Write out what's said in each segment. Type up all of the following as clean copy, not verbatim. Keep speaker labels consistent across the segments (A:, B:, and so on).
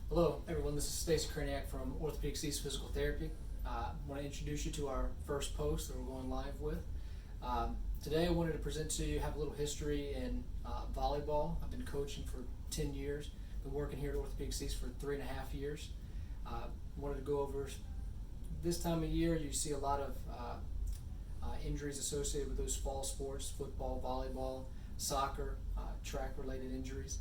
A: Hello everyone, this is Stacy Krainiak from Orthopedic Physical Therapy. I want to introduce you to our first post that we're going live with. Today I wanted to present to you, have a little history in volleyball. I've been coaching for 10 years, been working here at Orthopedic for 3.5 years. Wanted to go over this time of year. You see a lot of injuries associated with those fall sports: football, volleyball, soccer, track related injuries.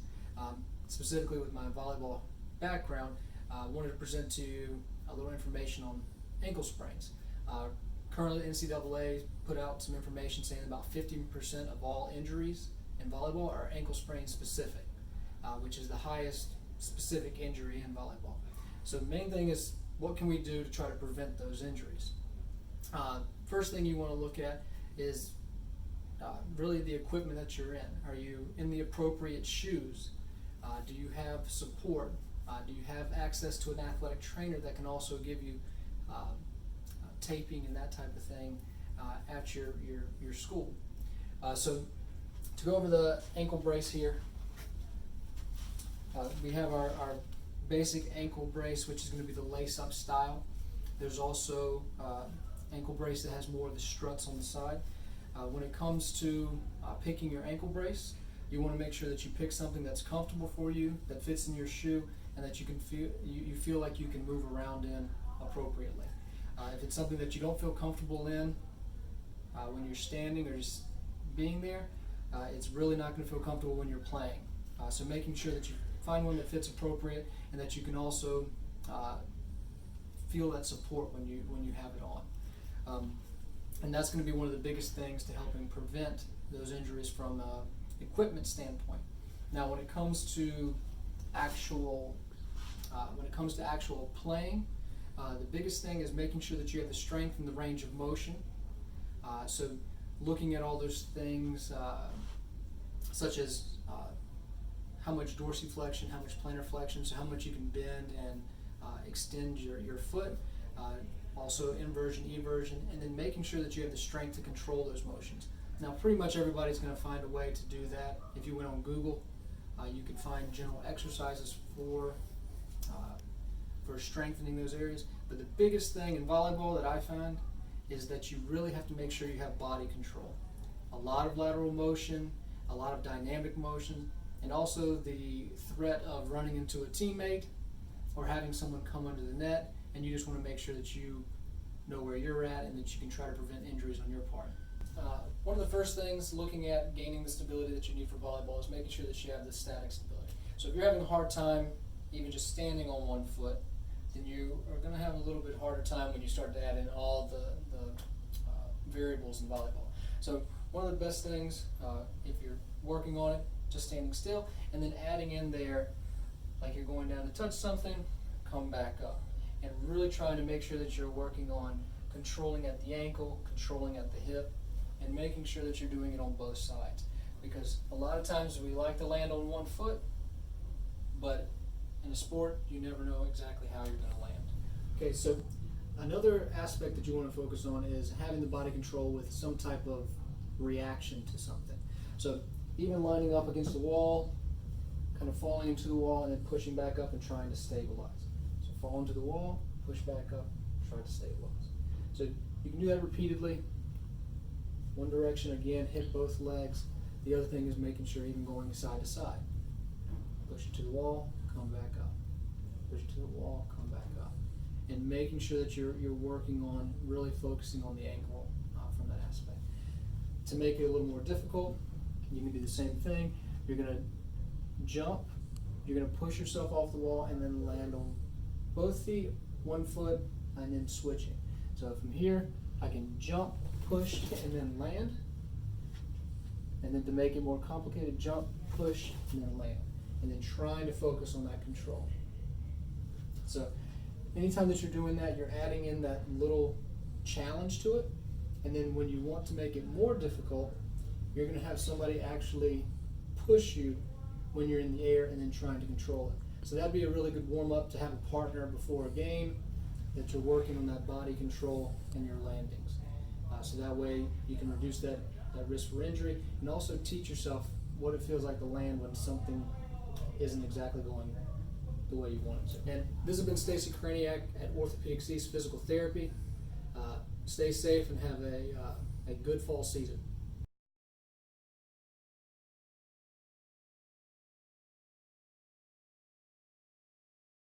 A: Specifically with my volleyball background, I wanted to present to you a little information on ankle sprains. Currently, NCAA put out some information saying about 50% of all injuries in volleyball are ankle sprain specific, which is the highest specific injury in volleyball. So the main thing is, what can we do to try to prevent those injuries? First thing you want to look at is really the equipment that you're in. Are you in the appropriate shoes? Do you have support? Do you have access to an athletic trainer that can also give you taping and that type of thing at your school? So to go over the ankle brace here, we have our basic ankle brace, which is going to be the lace-up style. There's also ankle brace that has more of the struts on the side. When it comes to picking your ankle brace, you want to make sure that you pick something that's comfortable for you, that fits in your shoe, and that you can feel like you can move around in appropriately. If it's something that you don't feel comfortable in when you're standing or just being there, it's really not going to feel comfortable when you're playing. So making sure that you find one that fits appropriate and that you can also feel that support when you have it on. And that's going to be one of the biggest things to helping prevent those injuries from equipment standpoint. Now, when it comes to actual playing, the biggest thing is making sure that you have the strength and the range of motion. So looking at all those things such as how much dorsiflexion, how much plantar flexion, so how much you can bend and extend your foot, also inversion, eversion, and then making sure that you have the strength to control those motions. Now, pretty much everybody's going to find a way to do that. If you went on Google, you could find general exercises for strengthening those areas. But the biggest thing in volleyball that I find is that you really have to make sure you have body control. A lot of lateral motion, a lot of dynamic motion, and also the threat of running into a teammate or having someone come under the net, and you just want to make sure that you know where you're at and that you can try to prevent injuries on your part. One of the first things looking at gaining the stability that you need for volleyball is making sure that you have the static stability. So if you're having a hard time even just standing on one foot, then you are going to have a little bit harder time when you start to add in all the variables in volleyball. So one of the best things, if you're working on it, just standing still, and then adding in there, like you're going down to touch something, come back up. And really trying to make sure that you're working on controlling at the ankle, controlling at the hip, and making sure that you're doing it on both sides. Because a lot of times we like to land on one foot, but in a sport, you never know exactly how you're going to land. Okay, so another aspect that you want to focus on is having the body control with some type of reaction to something. So even lining up against the wall, kind of falling into the wall, and then pushing back up and trying to stabilize. So fall into the wall, push back up, try to stabilize. So you can do that repeatedly. One direction again, hit both legs. The other thing is making sure even going side to side. Push it to the wall, come back up. Push it to the wall, come back up. And making sure that you're working on really focusing on the ankle from that aspect. To make it a little more difficult, you can do the same thing. You're going to jump, you're going to push yourself off the wall and then land on both feet, one foot, and then switching. So from here, I can jump, push, and then land. And then to make it more complicated, jump, push, and then land. And then trying to focus on that control. So anytime that you're doing that, you're adding in that little challenge to it. And then when you want to make it more difficult, you're going to have somebody actually push you when you're in the air and then trying to control it. So that'd be a really good warm-up to have a partner before a game, that you're working on that body control and your landings. So that way you can reduce that risk for injury, and also teach yourself what it feels like to land when something isn't exactly going
B: the way you want it to.
A: And this has been Stacy Krainiak at Orthopedics East Physical Therapy. Stay safe and have a good fall season.